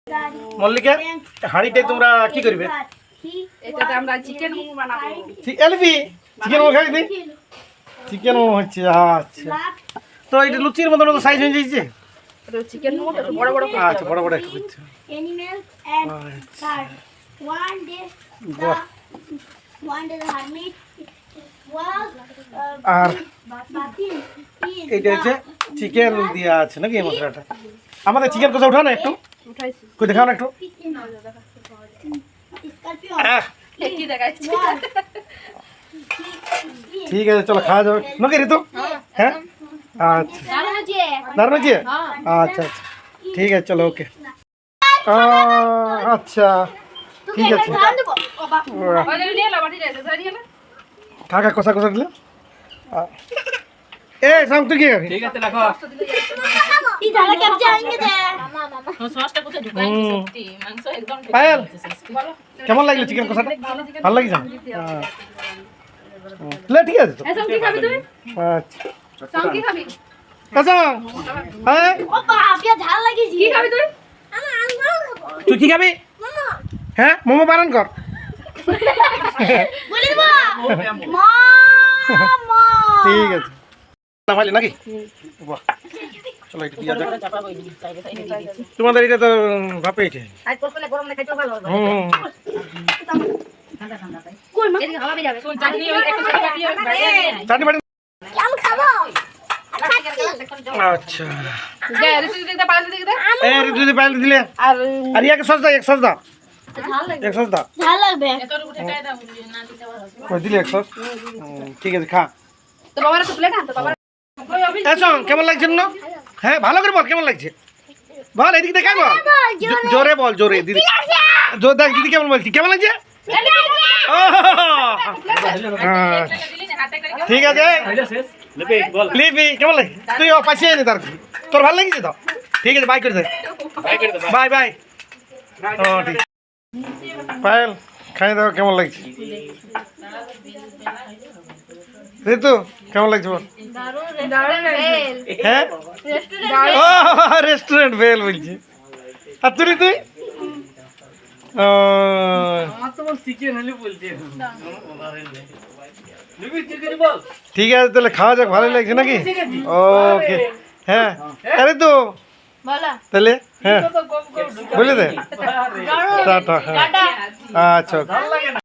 মল্লিকা হাঁড়িটাই তোমরা কি করবে? এটাতে আমরা চিকেন মোমো বানাবো। এলবি চিকেন মোমো খাবি? চিকেন মোমো হচ্ছে, আচ্ছা। তো এটা লুচির মতো মতো সাইজ হয়ে যাচ্ছে। এটা চিকেন মোমো তো বড় বড় করে। আচ্ছা, বড় বড় একটু করছে। Animals and birds. One day the hermit was R bathing in এইটা হচ্ছে চিকেন দেওয়া আছে নাকি এই মশলাটা? আমাদের চিকেন কষা উঠাও না একটু, উঠাইছি। কই দেখাও না একটু। scorpion. আহ, কি দেখাচ্ছি? ঠিক আছে, চলো খাওয়া যাবে নাকি ঋতু? হ্যাঁ, আচ্ছা, দারুণ হয়েছে। আচ্ছা আচ্ছা, ঠিক আছে, চলো, ওকে। আচ্ছা, ঠিক আছে। ওরে নিয়ে এলো বাটি যাইছে, ধরে নিয়ে এলো। খা খা, কষা কষা দিলে। এ সাম তুই কি খাবি? ঠিক আছে রাখো। He jala kab jayenge de. সসটা কোথায় ঢুকাইছি সত্যি মাংস একদম ঠিক পায়েল, বলো। কেমন লাগলো চিকেন কষাটা? ভালো লাগিছে? লে, ঠিক আছে তো। এই সব কি খাবি তুই? আচ্ছা, সব কি খাবি? আচ্ছা, হ্যাঁ, O baap ya jala lagi ji. কি খাবি তুই? তুই কি খাবি? হ্যাঁ, মোমো বানান কর। Bole ba? Mama. ঠিক আছে, নামাইলে নাকি? বাহ, চলো এটা দিয়ে যাক। চাপাবো এই সাইডে সাইডে দিয়ে দিচ্ছি তোমাদের এটা তো ভাপে এটা। আজ করলে গরম না খাইতে ভালো হবে। হুম, ঠান্ডা ঠান্ডা তাই Koi ma? এদিকে হাওয়া যাবে। শুন চাটনি ওই একটা চাটনি ওই বাইরে নিয়ে আয়। চাটনি বাটি। Kya khabo? আচ্ছা, দে রিসি দিতে পারলে দিকে দে। এ ঋতু যদি পাইলে দিলে। আর আর ইয়াকে সস দাও, এক সস দাও, ঝাল লাগে। এক সস দাও। Jala lagbe. এতটুকু ঠেকাই দাও না দিতে পারো কই দিলে এক সস? ঠিক আছে, খা। তো বাবার তো প্লেট আনতো বাবার। ওই অভি এসো, কেমন লাগছে না? হ্যাঁ, ভালো করে বল, কেমন লাগছে বল, এদিকে দেখাই বল। জোরে বল, জোরে দিদি, জোরে দেখ দিদি কেমন বলছি, কেমন লাগছে? ও, হ্যাঁ, দিলি না হাতে করে ঠিক আছে। এটা শেষ লেপে বল। লিপি কেমন লাগে? তুই পাশে নে, তার তোর ভালো লাগছে তো? ঠিক আছে, বাই করে দে। বাই করে দাও। Bye bye. ও ঠিক। পায়েল, খাই দাও, কেমন লাগছে? ঋতু কেমন লাগছে বল? হ্যাঁ, ও রেস্টুরেন্ট বেল বলছি। আর তুই তুই আমার তো বল চিকেন হলে বলতে লিপি চিকেন বল। ঠিক আছে, তাহলে খাওয়া যাক, ভালো লাগছে নাকি? ওকে, হ্যাঁ, আরে তো Bola. তাহলে হ্যাঁ তো কম কম বলে দে আরে টাটা। হ্যাঁ, আচ্ছা, okay. ভালো লাগে না।